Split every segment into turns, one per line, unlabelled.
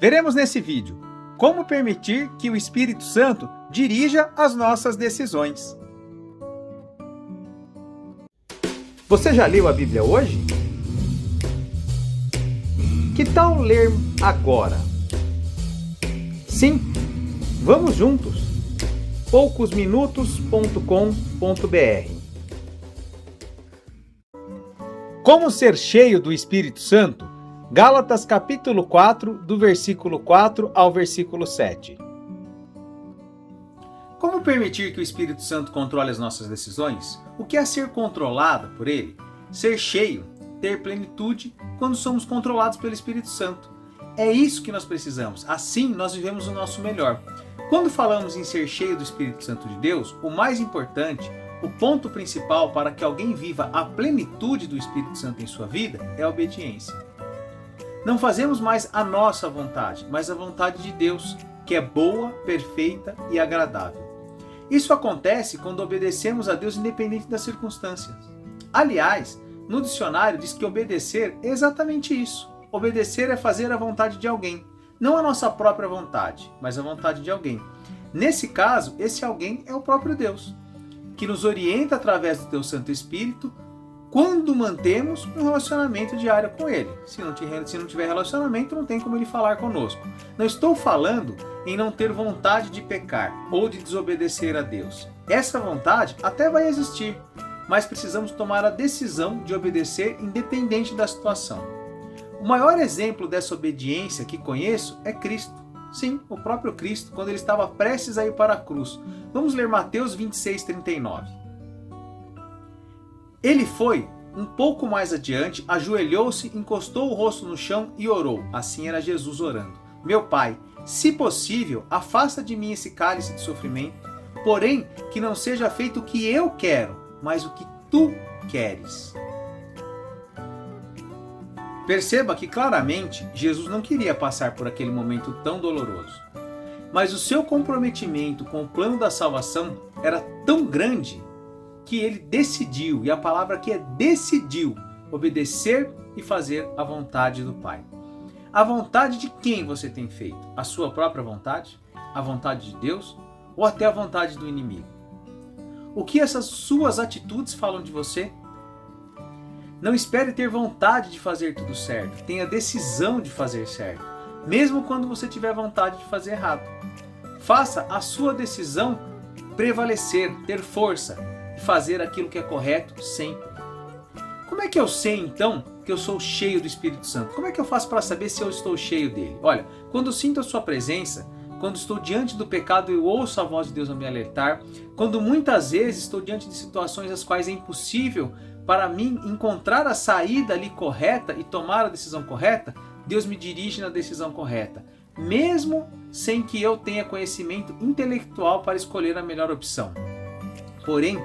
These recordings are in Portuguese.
Veremos nesse vídeo como permitir que o Espírito Santo dirija as nossas decisões. Você já leu a Bíblia hoje? Que tal ler agora? Sim, vamos juntos! poucosminutos.com.br. Como ser cheio do Espírito Santo? Gálatas capítulo 4, do versículo 4 ao versículo 7. Como permitir que o Espírito Santo controle as nossas decisões? O que é ser controlado por ele? Ser cheio, ter plenitude quando somos controlados pelo Espírito Santo. É isso que nós precisamos. Assim nós vivemos o nosso melhor. Quando falamos em ser cheio do Espírito Santo de Deus, o mais importante, o ponto principal para que alguém viva a plenitude do Espírito Santo em sua vida é a obediência. Não fazemos mais a nossa vontade, mas a vontade de Deus, que é boa, perfeita e agradável. Isso acontece quando obedecemos a Deus independente das circunstâncias. Aliás, no dicionário diz que obedecer é exatamente isso. Obedecer é fazer a vontade de alguém. Não a nossa própria vontade, mas a vontade de alguém. Nesse caso, esse alguém é o próprio Deus, que nos orienta através do Teu Santo Espírito quando mantemos um relacionamento diário com Ele. Se não tiver relacionamento, não tem como Ele falar conosco. Não estou falando em não ter vontade de pecar ou de desobedecer a Deus. Essa vontade até vai existir, mas precisamos tomar a decisão de obedecer independente da situação. O maior exemplo dessa obediência que conheço é Cristo. Sim, o próprio Cristo, quando ele estava prestes a ir para a cruz. Vamos ler Mateus 26:39. Ele foi um pouco mais adiante, ajoelhou-se, encostou o rosto no chão e orou. Assim era Jesus orando. Meu Pai, se possível, afasta de mim esse cálice de sofrimento, porém que não seja feito o que eu quero, mas o que tu queres. Perceba que claramente Jesus não queria passar por aquele momento tão doloroso. Mas o seu comprometimento com o plano da salvação era tão grande que ele decidiu, e a palavra aqui é decidiu, obedecer e fazer a vontade do Pai. A vontade de quem você tem feito? A sua própria vontade? A vontade de Deus? Ou até a vontade do inimigo? O que essas suas atitudes falam de você? Não espere ter vontade de fazer tudo certo. Tenha decisão de fazer certo, mesmo quando você tiver vontade de fazer errado. Faça a sua decisão prevalecer, ter força e fazer aquilo que é correto sempre. Como é que eu sei então que eu sou cheio do Espírito Santo? Como é que eu faço para saber se eu estou cheio dele? Olha, quando eu sinto a sua presença, quando estou diante do pecado, eu ouço a voz de Deus a me alertar. Quando muitas vezes estou diante de situações as quais é impossível para mim encontrar a saída ali correta e tomar a decisão correta, Deus me dirige na decisão correta, mesmo sem que eu tenha conhecimento intelectual para escolher a melhor opção. Porém,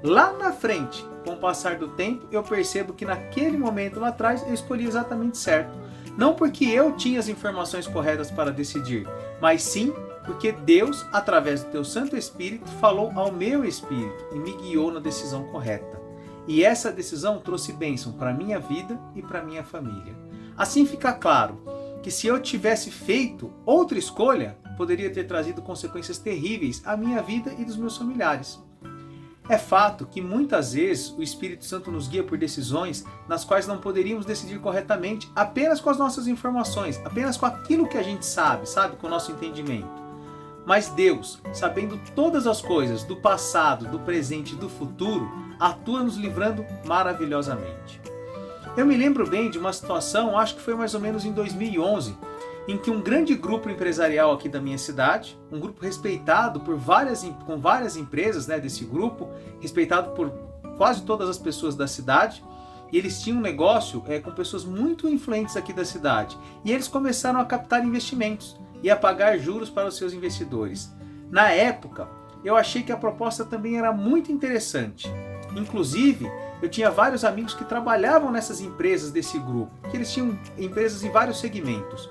lá na frente, com o passar do tempo, eu percebo que naquele momento lá atrás eu escolhi exatamente certo. Não porque eu tinha as informações corretas para decidir, mas sim porque Deus, através do Teu Santo Espírito, falou ao meu espírito e me guiou na decisão correta. E essa decisão trouxe bênção para a minha vida e para a minha família. Assim fica claro que se eu tivesse feito outra escolha, poderia ter trazido consequências terríveis à minha vida e dos meus familiares. É fato que muitas vezes o Espírito Santo nos guia por decisões nas quais não poderíamos decidir corretamente apenas com as nossas informações, apenas com aquilo que a gente sabe, com o nosso entendimento. Mas Deus, sabendo todas as coisas do passado, do presente e do futuro, atua nos livrando maravilhosamente. Eu me lembro bem de uma situação, acho que foi mais ou menos em 2011, em que um grande grupo empresarial aqui da minha cidade, um grupo respeitado com várias empresas desse grupo, respeitado por quase todas as pessoas da cidade, e eles tinham um negócio com pessoas muito influentes aqui da cidade, e eles começaram a captar investimentos e a pagar juros para os seus investidores. Na época, eu achei que a proposta também era muito interessante. Inclusive, eu tinha vários amigos que trabalhavam nessas empresas desse grupo, que eles tinham empresas em vários segmentos.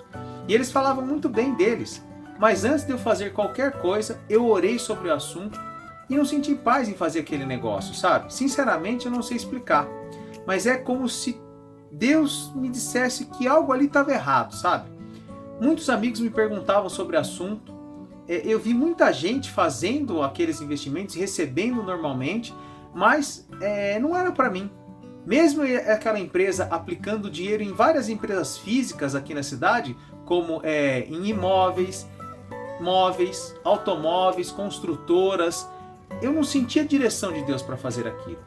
E eles falavam muito bem deles. Mas antes de eu fazer qualquer coisa, eu orei sobre o assunto e não senti paz em fazer aquele negócio, Sinceramente, eu não sei explicar. Mas é como se Deus me dissesse que algo ali estava errado, Muitos amigos me perguntavam sobre o assunto. Eu vi muita gente fazendo aqueles investimentos, recebendo normalmente, mas não era para mim. Mesmo aquela empresa aplicando dinheiro em várias empresas físicas aqui na cidade, como em imóveis, móveis, automóveis, construtoras, eu não sentia a direção de Deus para fazer aquilo.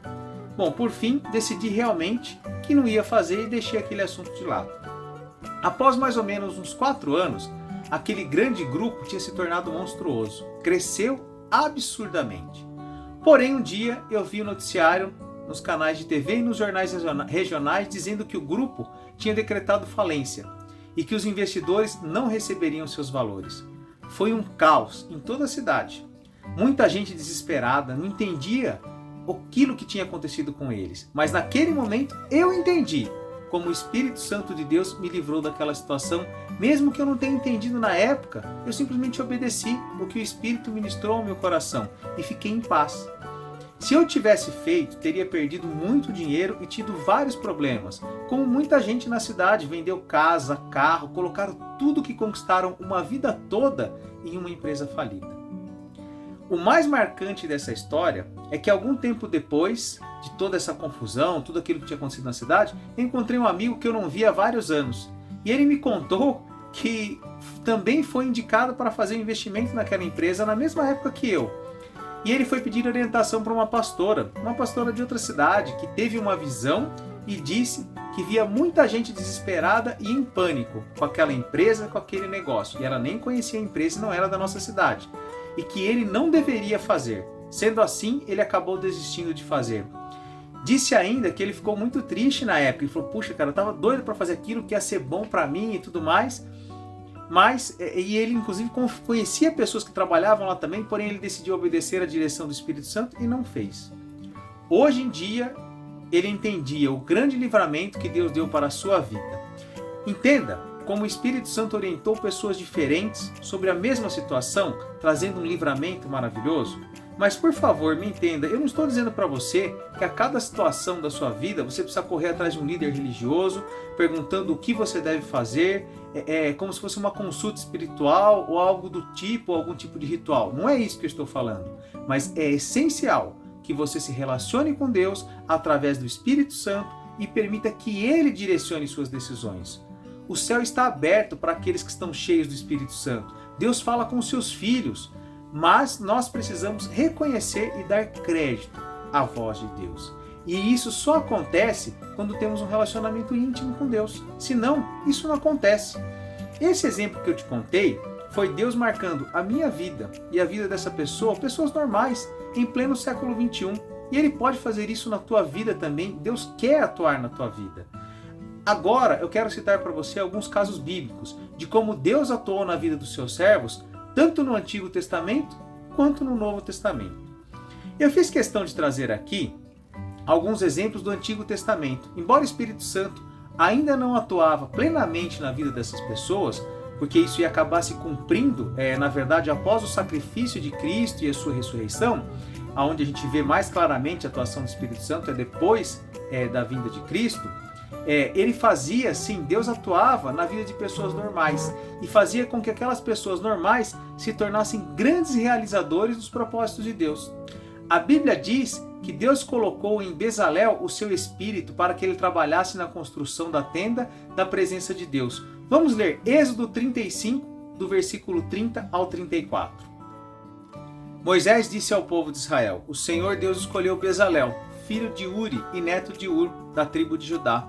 Bom, por fim, decidi realmente que não ia fazer e deixei aquele assunto de lado. Após mais ou menos uns 4 anos, aquele grande grupo tinha se tornado monstruoso. Cresceu absurdamente. Porém, um dia eu vi o noticiário nos canais de TV e nos jornais regionais dizendo que o grupo tinha decretado falência e que os investidores não receberiam seus valores. Foi um caos em toda a cidade. Muita gente desesperada, não entendia aquilo que tinha acontecido com eles. Mas naquele momento eu entendi como o Espírito Santo de Deus me livrou daquela situação, mesmo que eu não tenha entendido na época, eu simplesmente obedeci o que o Espírito ministrou ao meu coração e fiquei em paz. Se eu tivesse feito, teria perdido muito dinheiro e tido vários problemas, como muita gente na cidade vendeu casa, carro, colocaram tudo que conquistaram uma vida toda em uma empresa falida. O mais marcante dessa história é que algum tempo depois de toda essa confusão, tudo aquilo que tinha acontecido na cidade, eu encontrei um amigo que eu não via há vários anos. E ele me contou que também foi indicado para fazer um investimento naquela empresa na mesma época que eu. E ele foi pedir orientação para uma pastora de outra cidade, que teve uma visão e disse que via muita gente desesperada e em pânico com aquela empresa, com aquele negócio. E ela nem conhecia a empresa e não era da nossa cidade. E que ele não deveria fazer. Sendo assim, ele acabou desistindo de fazer. Disse ainda que ele ficou muito triste na época. Ele falou, puxa, cara, eu estava doido para fazer aquilo que ia ser bom para mim e tudo mais. E ele inclusive conhecia pessoas que trabalhavam lá também, porém ele decidiu obedecer à direção do Espírito Santo e não fez. Hoje em dia, ele entendia o grande livramento que Deus deu para a sua vida. Entenda como o Espírito Santo orientou pessoas diferentes sobre a mesma situação, trazendo um livramento maravilhoso. Mas por favor, me entenda, eu não estou dizendo para você que a cada situação da sua vida você precisa correr atrás de um líder religioso, perguntando o que você deve fazer, como se fosse uma consulta espiritual ou algo do tipo, algum tipo de ritual. Não é isso que eu estou falando, mas é essencial que você se relacione com Deus através do Espírito Santo e permita que Ele direcione suas decisões. O céu está aberto para aqueles que estão cheios do Espírito Santo. Deus fala com seus filhos, mas nós precisamos reconhecer e dar crédito à voz de Deus. E isso só acontece quando temos um relacionamento íntimo com Deus. Senão, isso não acontece. Esse exemplo que eu te contei foi Deus marcando a minha vida e a vida dessa pessoa, pessoas normais, em pleno século XXI. E Ele pode fazer isso na tua vida também. Deus quer atuar na tua vida. Agora, eu quero citar para você alguns casos bíblicos de como Deus atuou na vida dos seus servos, tanto no Antigo Testamento quanto no Novo Testamento. Eu fiz questão de trazer aqui alguns exemplos do Antigo Testamento. Embora o Espírito Santo ainda não atuava plenamente na vida dessas pessoas, porque isso ia acabar se cumprindo, na verdade, após o sacrifício de Cristo e a sua ressurreição, onde a gente vê mais claramente a atuação do Espírito Santo é depois da vinda de Cristo. Ele fazia, sim, Deus atuava na vida de pessoas normais e fazia com que aquelas pessoas normais se tornassem grandes realizadores dos propósitos de Deus. A Bíblia diz que Deus colocou em Bezalel o seu espírito para que ele trabalhasse na construção da tenda da presença de Deus. Vamos ler Êxodo 35, do versículo 30 ao 34. Moisés disse ao povo de Israel: O Senhor Deus escolheu Bezalel, filho de Uri e neto de Ur, da tribo de Judá.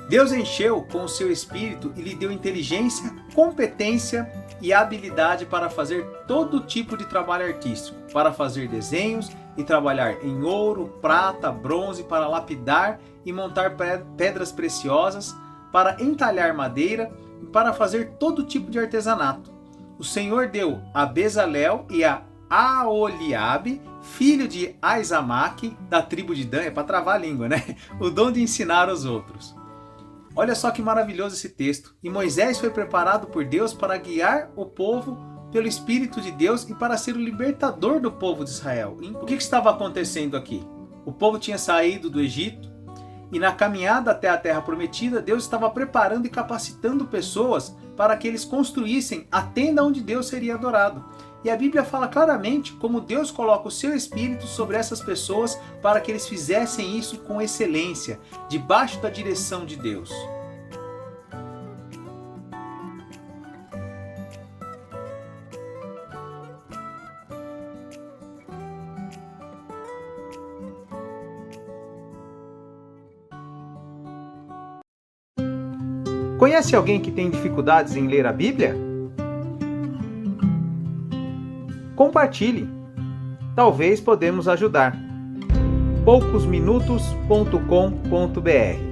Deus encheu com o seu espírito e lhe deu inteligência, competência e habilidade para fazer todo tipo de trabalho artístico, para fazer desenhos e trabalhar em ouro, prata, bronze, para lapidar e montar pedras preciosas, para entalhar madeira e para fazer todo tipo de artesanato. O Senhor deu a Bezalel e a Aholiabe, filho de Aizamaque, da tribo de Dan, é para travar a língua, né? O dom de ensinar os outros. Olha só que maravilhoso esse texto. E Moisés foi preparado por Deus para guiar o povo pelo Espírito de Deus e para ser o libertador do povo de Israel. O que estava acontecendo aqui? O povo tinha saído do Egito E na caminhada até a Terra Prometida, Deus estava preparando e capacitando pessoas para que eles construíssem a tenda onde Deus seria adorado. E a Bíblia fala claramente como Deus coloca o seu Espírito sobre essas pessoas para que eles fizessem isso com excelência, debaixo da direção de Deus. Conhece alguém que tem dificuldades em ler a Bíblia? Compartilhe. Talvez podemos ajudar. poucosminutos.com.br